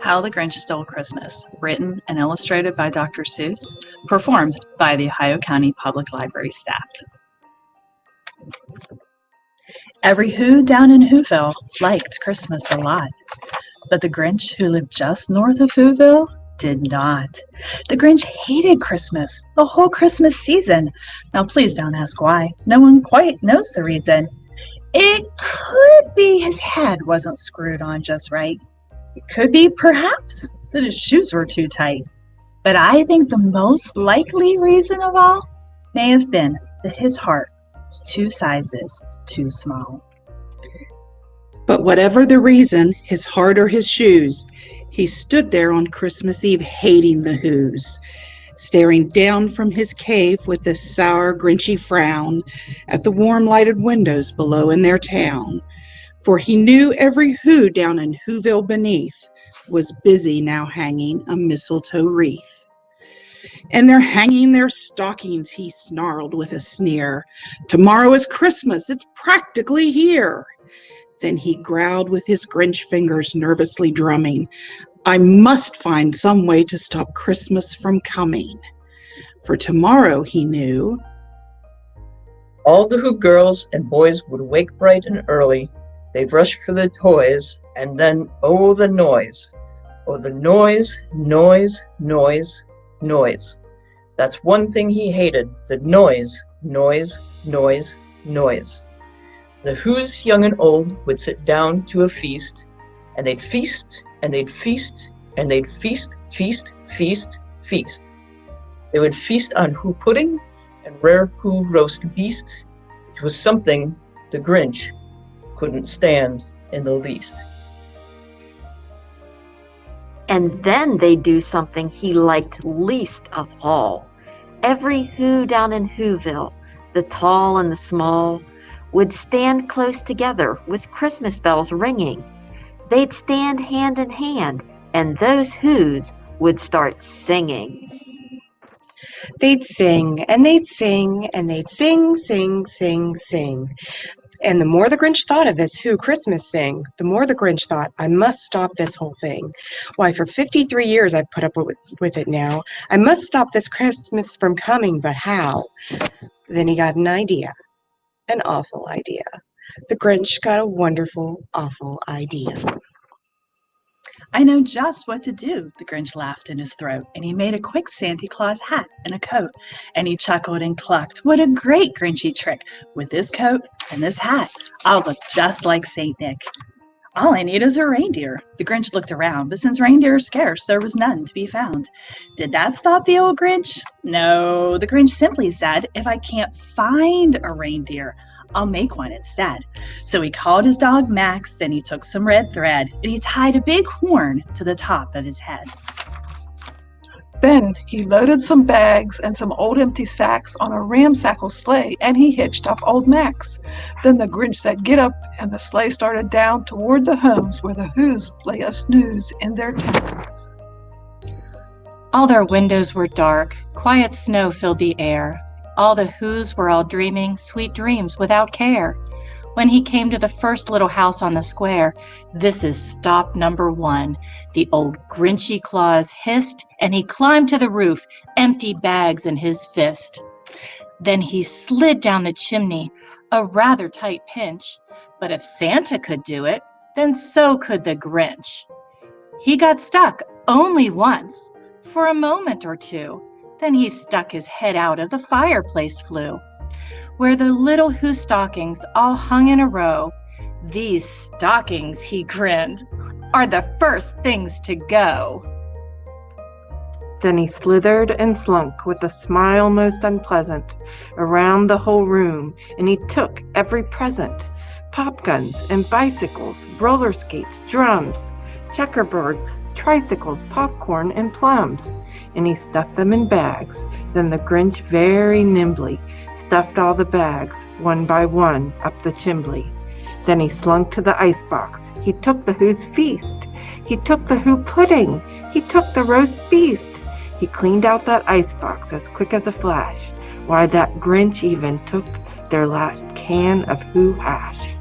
How the Grinch Stole Christmas, written and illustrated by Dr. Seuss, performed by the Ohio County Public Library staff. Every Who down in Whoville liked Christmas a lot, but the Grinch who lived just north of Whoville did not. The Grinch hated Christmas, the whole Christmas season. Now please don't ask why. No one quite knows the reason. It could be his head wasn't screwed on just right. It could be, perhaps, that his shoes were too tight. But I think the most likely reason of all may have been that his heart was 2 sizes too small. But whatever the reason, his heart or his shoes, he stood there on Christmas Eve hating the Whos, staring down from his cave with a sour, Grinchy frown at the warm lighted windows below in their town. For he knew every Who down in Whoville beneath was busy now hanging a mistletoe wreath. And they're hanging their stockings, he snarled with a sneer. Tomorrow is Christmas, it's practically here. Then he growled with his Grinch fingers nervously drumming, I must find some way to stop Christmas from coming. For tomorrow, he knew, all the Who girls and boys would wake bright and early. They'd rush for the toys, and then, oh, the noise. Oh, the noise, noise, noise, noise. That's one thing he hated, the noise, noise, noise, noise. The Whos, young and old, would sit down to a feast, and they'd feast, and they'd feast, and they'd feast, feast, feast, feast. They would feast on Who pudding and rare Who roast beast, which was something the Grinch couldn't stand in the least. And then they'd do something he liked least of all. Every Who down in Whoville, the tall and the small, would stand close together with Christmas bells ringing. They'd stand hand in hand, and those Whos would start singing. They'd sing, and they'd sing, and they'd sing, sing, sing, sing. And the more the Grinch thought of this Who Christmas sing, the more the Grinch thought, I must stop this whole thing. Why, for 53 years I've put up with it now. I must stop this Christmas from coming, but how? Then he got an idea. An awful idea. The Grinch got a wonderful, awful idea. I know just what to do, the Grinch laughed in his throat, and he made a quick Santa Claus hat and a coat, and he chuckled and clucked, what a great Grinchy trick! With this coat and this hat, I'll look just like Saint Nick. All I need is a reindeer. The Grinch looked around, but since reindeer are scarce, there was none to be found. Did that stop the old Grinch? No, the Grinch simply said, if I can't find a reindeer, I'll make one instead. So he called his dog Max, then he took some red thread, and he tied a big horn to the top of his head. Then he loaded some bags and some old empty sacks on a ramshackle sleigh, and he hitched up old Max. Then the Grinch said, get up, and the sleigh started down toward the homes where the Whos lay a snooze in their town. All their windows were dark, quiet snow filled the air. All the Whos were all dreaming sweet dreams without care. When he came to the first little house on the square, this is stop number 1. The old Grinchy Claus hissed, and he climbed to the roof, empty bags in his fist. Then he slid down the chimney, a rather tight pinch. But if Santa could do it, then so could the Grinch. He got stuck only once, for a moment or two. Then he stuck his head out of the fireplace flue, where the little Who stockings all hung in a row. These stockings, he grinned, are the first things to go. Then he slithered and slunk with a smile most unpleasant around the whole room, and he took every present, pop guns and bicycles, roller skates, drums, checkerboards, tricycles, popcorn, and plums, and he stuffed them in bags. Then the Grinch very nimbly stuffed all the bags, one by one, up the chimbley. Then he slunk to the icebox. He took the Who's feast. He took the Who pudding. He took the roast beast. He cleaned out that icebox as quick as a flash. Why, that Grinch even took their last can of Who hash.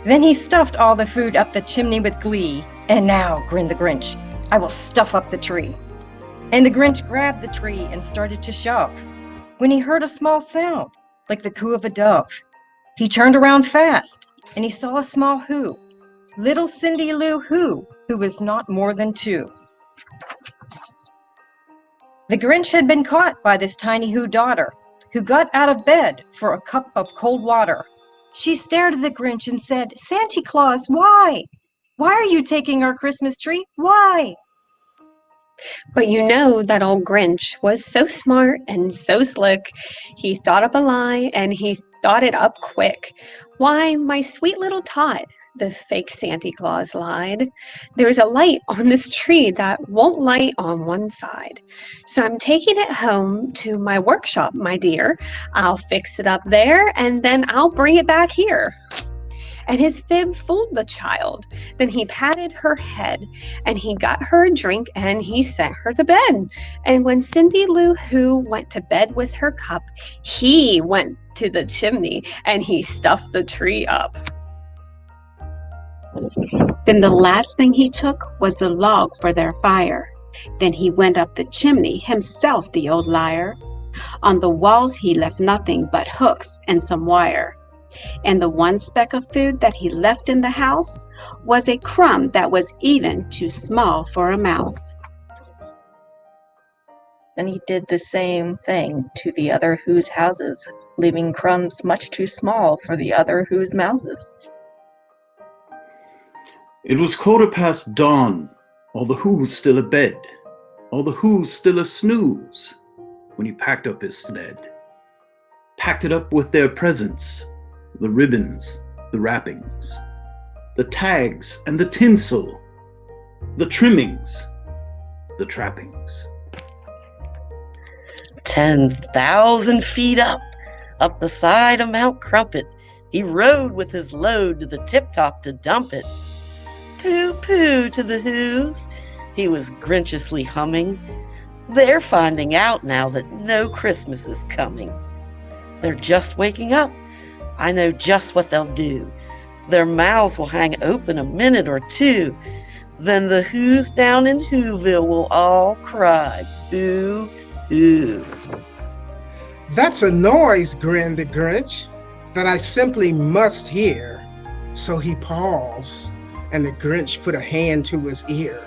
Then he stuffed all the food up the chimney with glee. "And now," grinned the Grinch, "I will stuff up the tree." And the Grinch grabbed the tree and started to shove, when he heard a small sound, like the coo of a dove. He turned around fast, and he saw a small who, little Cindy Lou Who was not more than 2. The Grinch had been caught by this tiny Who daughter, who got out of bed for a cup of cold water. She stared at the Grinch and said, "Santa Claus, why? Why are you taking our Christmas tree? Why?" But you know that old Grinch was so smart and so slick. He thought up a lie and he thought it up quick. "Why, my sweet little tot," the fake Santa Claus lied, "there's a light on this tree that won't light on one side. So I'm taking it home to my workshop, my dear. I'll fix it up there and then I'll bring it back here." And his fib fooled the child. Then he patted her head, and he got her a drink, and he sent her to bed. And when Cindy Lou Who went to bed with her cup, he went to the chimney, and he stuffed the tree up. Then the last thing he took was the log for their fire. Then he went up the chimney, himself the old liar. On the walls he left nothing but hooks and some wire. And the one speck of food that he left in the house was a crumb that was even too small for a mouse. Then he did the same thing to the other Who's houses, leaving crumbs much too small for the other Who's mouses. It was dawn, all the Who's still abed, all the Who's still a-snooze, when he packed up his sled. Packed it up with their presents, the ribbons, the wrappings, the tags and the tinsel, the trimmings, the trappings. 10,000 feet up the side of Mount Crumpet, he rode with his load to the tip-top to dump it. Pooh-pooh to the Who's, he was grinchiously humming. They're finding out now that no Christmas is coming. They're just waking up. I know just what they'll do. Their mouths will hang open a minute or two. Then the Who's down in Whoville will all cry, boo-hoo. "That's a noise," grinned the Grinch, "that I simply must hear." So he paused, and the Grinch put a hand to his ear.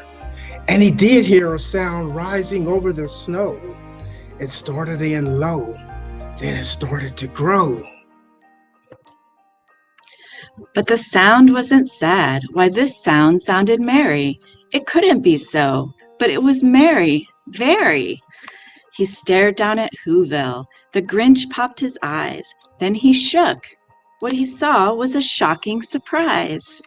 And he did hear a sound rising over the snow. It started in low, then it started to grow. But the sound wasn't sad. Why, this sound sounded merry. It couldn't be so, but it was merry, very. He stared down at Whoville. The Grinch popped his eyes. Then he shook. What he saw was a shocking surprise.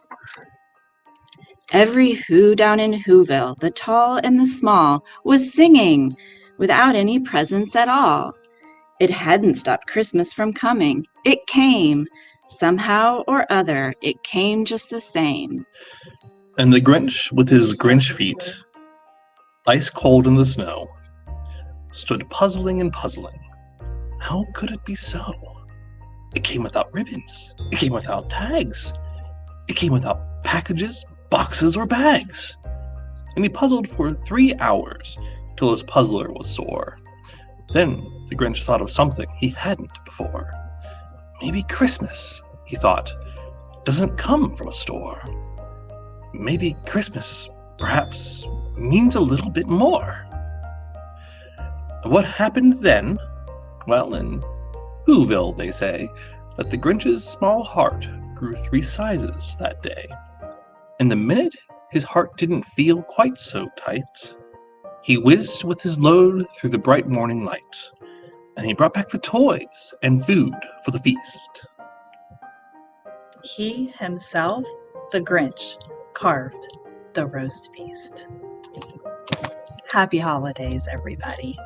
Every Who down in Whoville, the tall and the small, was singing without any presents at all. It hadn't stopped Christmas from coming. It came. Somehow or other, it came just the same. And the Grinch, with his Grinch feet, ice cold in the snow, stood puzzling and puzzling. How could it be so? It came without ribbons. It came without tags. It came without packages, boxes, or bags. And he puzzled for 3 hours, till his puzzler was sore. Then the Grinch thought of something he hadn't before. Maybe Christmas, he thought, doesn't come from a store. Maybe Christmas, perhaps, means a little bit more. What happened then? Well, in Whoville, they say that the Grinch's small heart grew 3 sizes that day. And the minute his heart didn't feel quite so tight, he whizzed with his load through the bright morning light, and he brought back the toys and food for the feast. He himself, the Grinch, carved the roast beast. Happy holidays, everybody.